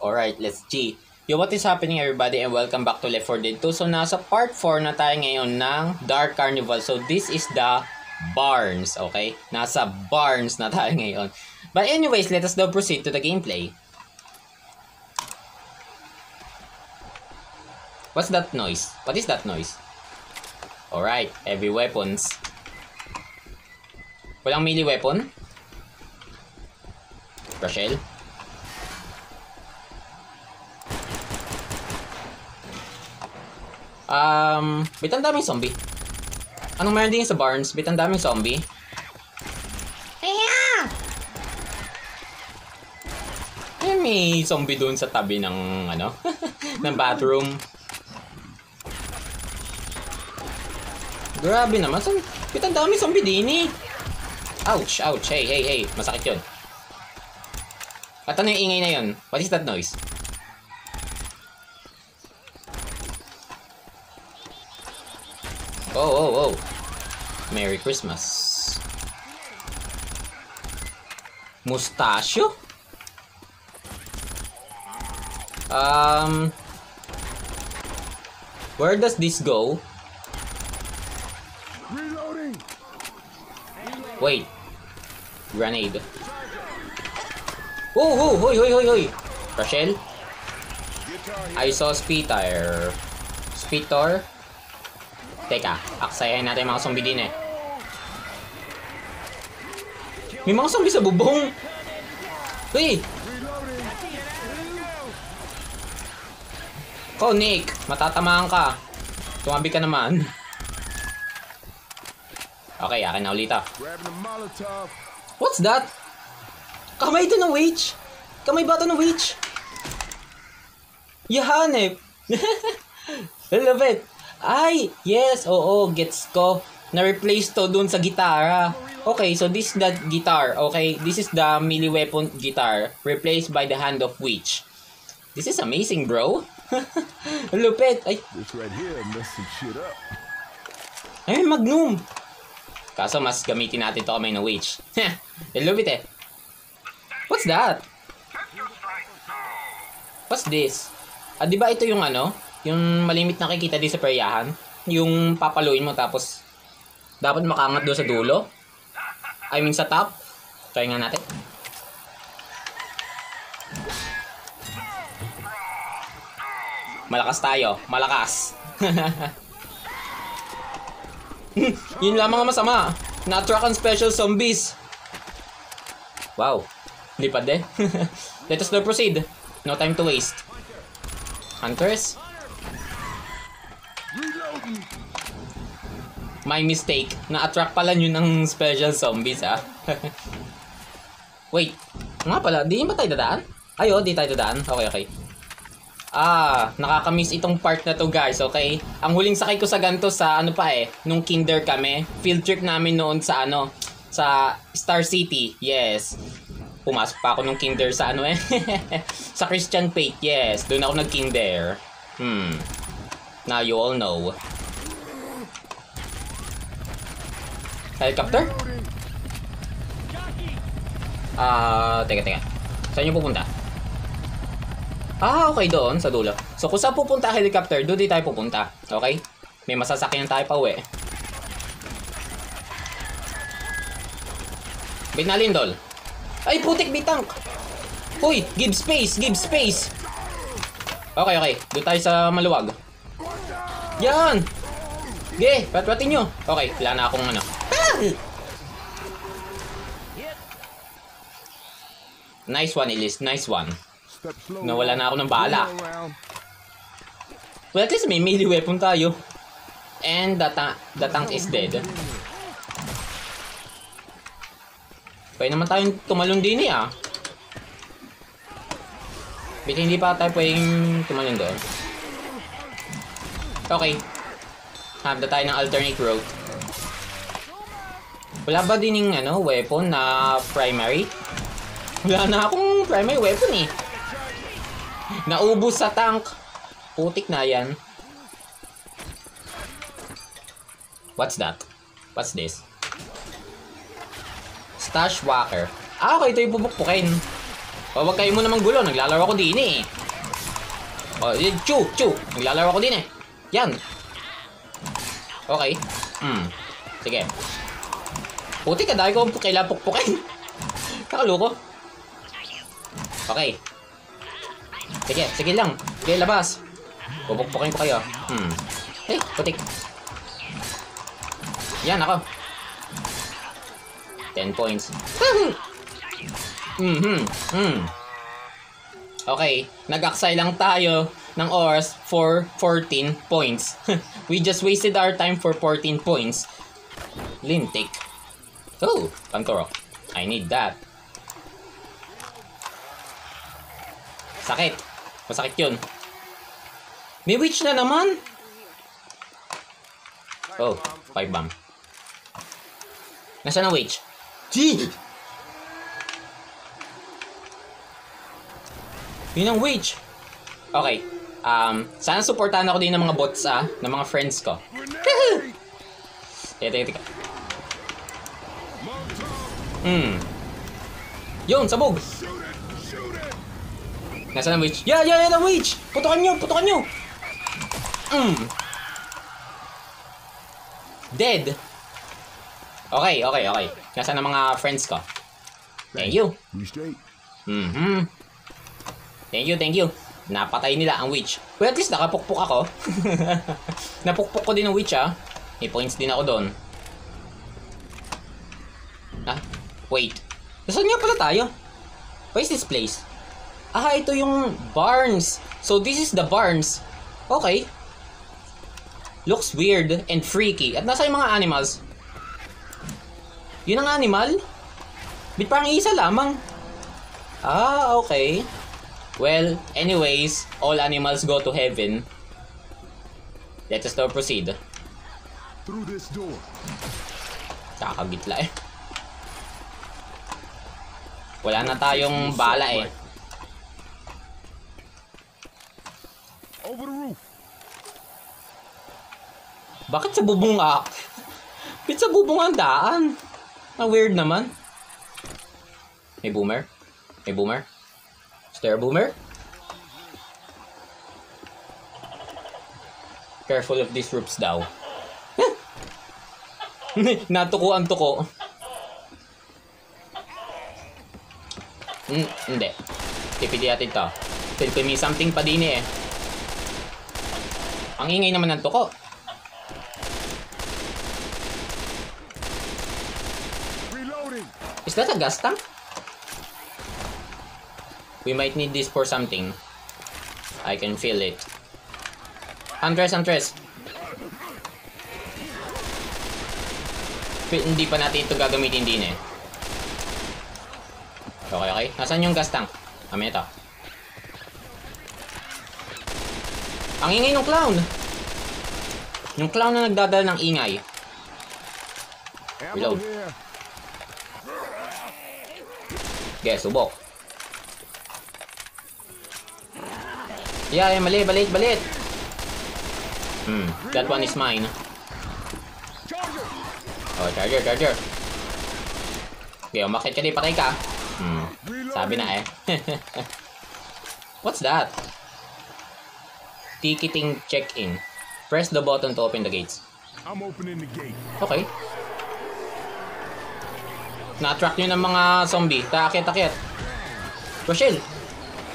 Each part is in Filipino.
Alright, let's G. Yo, what is happening everybody and welcome back to Left 4 Dead 2. So, nasa part 4 na tayo ngayon ng Dark Carnival. So, this is the barns, okay? Nasa barns na tayo ngayon. But anyways, let us now proceed to the gameplay. What's that noise? What is that noise? Alright, heavy weapons. Walang melee weapon? Rachel? Bit ang daming zombie. Anong meron din sa barns? Bit ang daming zombie. Ay, may zombie doon sa tabi ng, ano, ng bathroom. Grabe naman. Bit ang daming zombie din eh. Ouch, ouch. Hey, hey, hey. Masakit yun. At ano yung ingay na yun? What is that noise? Oh, oh, oh. Merry Christmas. Mustachio? Where does this go? Reloading. Wait. Grenade. Oh, oh, hoy, hoy, hoy, hoy. Rachel? I saw Spitar. Spitar? Teka, aksayahin natin mga zombie din eh. May mga zombie sa bubong. Uy! Ko, Nick, matatamaan ka. Tumabi ka naman. Okay, akin na ulit ah. What's that? Kamay ito ng witch? Kamay ba ito ng witch? Yahanep. I love it. Ay, yes, oo, gets ko. Na-replace to dun sa gitara. Okay, so this is the guitar. Okay, this is the melee weapon guitar. Replaced by the hand of witch. This is amazing, bro. Lupit. Ay. This right here messed some shit up. Ay, magnum. Kaso mas gamitin natin to kamay ng witch. Lupit eh. What's that? What's this? Ah, di ba ito yung ano? Yung malimit nakikita din sa peryahan? Yung papaluin mo tapos dapat makaangat doon sa dulo? I mean sa top? Try nga natin. Malakas tayo. Malakas. Yun lamang ang masama. Na-attract ang special zombies. Wow. Lipad eh. Let us now proceed. No time to waste. Hunters? My mistake. Na-attract pala yun ng special zombies ah. Wait. Nga pala, di ba tayo dadaan? Ay, oh, di tayo dadaan. Okay, okay. Ah, nakakamiss itong part na to guys, okay? Ang huling sakay ko sa ganito sa ano pa eh, nung kinder kami. Field trip namin noon sa ano, sa Star City. Yes. Pumasok pa ako nung kinder sa ano eh. Sa Christian Faith, yes. Doon ako nag-kinder. Now you all know. Helicopter? Teka. Saan nyo pupunta? Ah, okay, doon, sa dulo. So, kung saan pupunta helicopter, doon di tayo pupunta. Okay? May masasakyan tayo pa uwi. Wait na, Lindol. Ay, putik, bitang! Uy, give space, give space! Okay, okay. Doon tayo sa maluwag. Yan! Ge, patwatin nyo. Okay, wala na akong ano. Nice one, Elise. Nice one. Nawala na ako ng bala. Well, at least may melee weapon tayo. And the tank is dead. Pwede naman tayong tumalon din eh ah. But hindi pa tayo pwedeng tumalon doon. Okay. Habda tayo ng alternate route. Wala ba din yung ano, weapon na primary? Wala na akong primary weapon eh. Naubos sa tank. Putik na yan. What's that? What's this? Stash Walker. Ah, okay. Ito yung pupukpukin. O, wag kayo muna manggulo. Naglalaro ako din eh. O, chew. Naglalaro ako din eh. Yan. Okay. Sige. Puti ka, dahil ko kailangan pukpukin. Kakaloko. Okay. Sige lang. Sige, labas. Pupukpukin ko kayo. Hey, putik. Yan, ako. 10 points. Okay, nag-aksay lang tayo ng oras for 14 points. We just wasted our time for 14 points. Lintik. Oh, Pantoro. I need that. Sakit. Masakit yun. May witch na naman. Oh, 5 bomb. Nasaan ang witch? Gee! Yun ang witch. Okay. Sana supportahan ako din ng mga bots ng mga friends ko. Teka. Yun, sabog. Nasaan ang witch? Yeah, ang witch! Putukan nyo! Dead. Okay. Nasaan ang mga friends ko? Thank you. You straight? Thank you. Napatay nila ang witch. Well, at least nakapukpok ako. Napukpok ko din ang witch May points din ako doon. Wait. Nasaan nga pala tayo? Where is this place? Ito yung barns. So this is the barns. Okay. Looks weird and freaky. At nasa yung mga animals? Yun ang animal? Bit parang isa lamang. Okay. Well, anyways, all animals go to heaven. Let us now proceed. Through this door. Kakagitla eh. Wala na tayong bala eh. Over the roof. Bakit sa bubong Bakit sa bubong ang daan? Ang weird naman. May boomer? Is there a boomer? Careful of these ropes daw. Natuko ang tuko. Hindi. Tipidi natin to. Till may something pa din eh. Ang ingay naman ng tuko. Reloading. Is that a gas tank? We might need this for something. I can feel it. Huntress. Hindi pa natin ito gagamitin din eh. Okay. Nasaan yung gas tank? Kami ito. Ang ingay ng clown. Yung clown na nagdadala ng ingay. Reload. Okay, subok. Yeah, mali, balit. That one is mine. Oh, charger. Okay, umakit ka di, patay ka. Sabi na eh. What's that? Ticketing check-in. Press the button to open the gates. I'm opening the gate. Okay. Na-attract nyo ng mga zombie. Takit. Rochelle.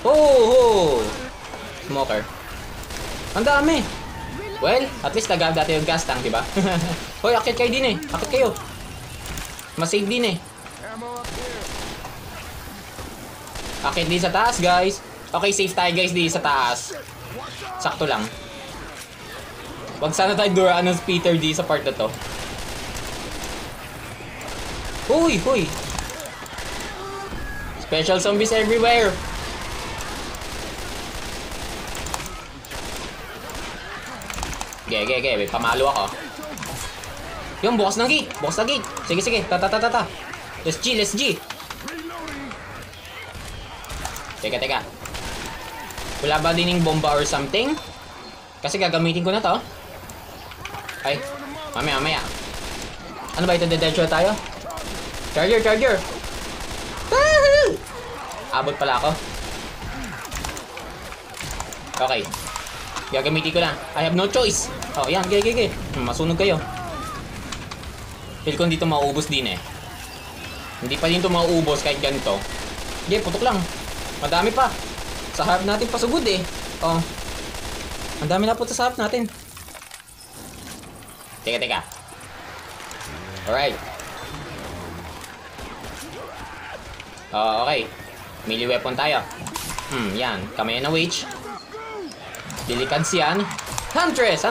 Oh! Smoker. Ang dami. Well, at least nag-grab dati yung gas tank, diba? Hoy, akit kayo din eh. Akit kayo. Masave din eh. Akit din sa taas, guys. Okay, safe tayo guys di sa taas. Sakto lang. Wag sana tayo duraan ng Peter D sa part na to. Huy! Special zombies everywhere. Okay. May pamalo ako. Yung bukas ng gate. Sige. Ta. Let's G. Teka. Wala ba din yung bomba or something? Kasi gagamitin ko na to. Ay, mamaya. Ano ba ito? Dead tayo? Charger! Abot pala ako. Okay. Gagamitin ko lang. I have no choice. Oh, yan. Gege. Masunog kayo. Feel ko dito mauubos din eh. Hindi pa din ito mauubos kahit ganito. Sige, putok lang. Madami pa. Sa harap natin pasugod eh. Oh. Ang dami na po sa harap natin. Teka. Alright. Oh, okay. Melee weapon tayo. Yan. Kamay na witch. Delicats yan. Huntress.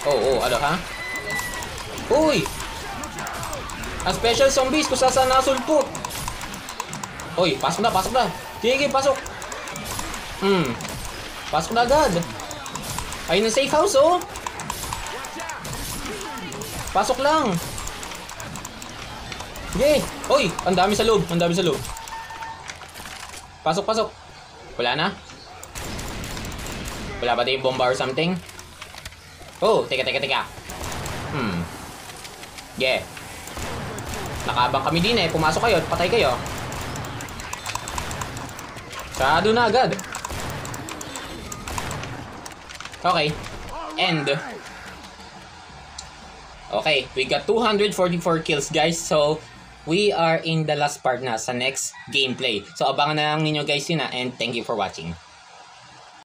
Oh, ano ha? Uy! Ang special zombies kung saan nasulpot. Uy, pasok na. Sige, pasok. Pasok na agad. Ayun ang safe house, oh. Pasok lang. Sige. Uy, ang dami sa loob. Pasok. Wala na? Wala ba tayong bomba or something? Oh, teka. Yeah. Nakabang kami din eh. Pumasok kayo, patay kayo. Sado na agad. Okay. End. Okay, we got 244 kills guys. So, we are in the last part na sa next gameplay. So, abangan na lang ninyo guys yun and thank you for watching.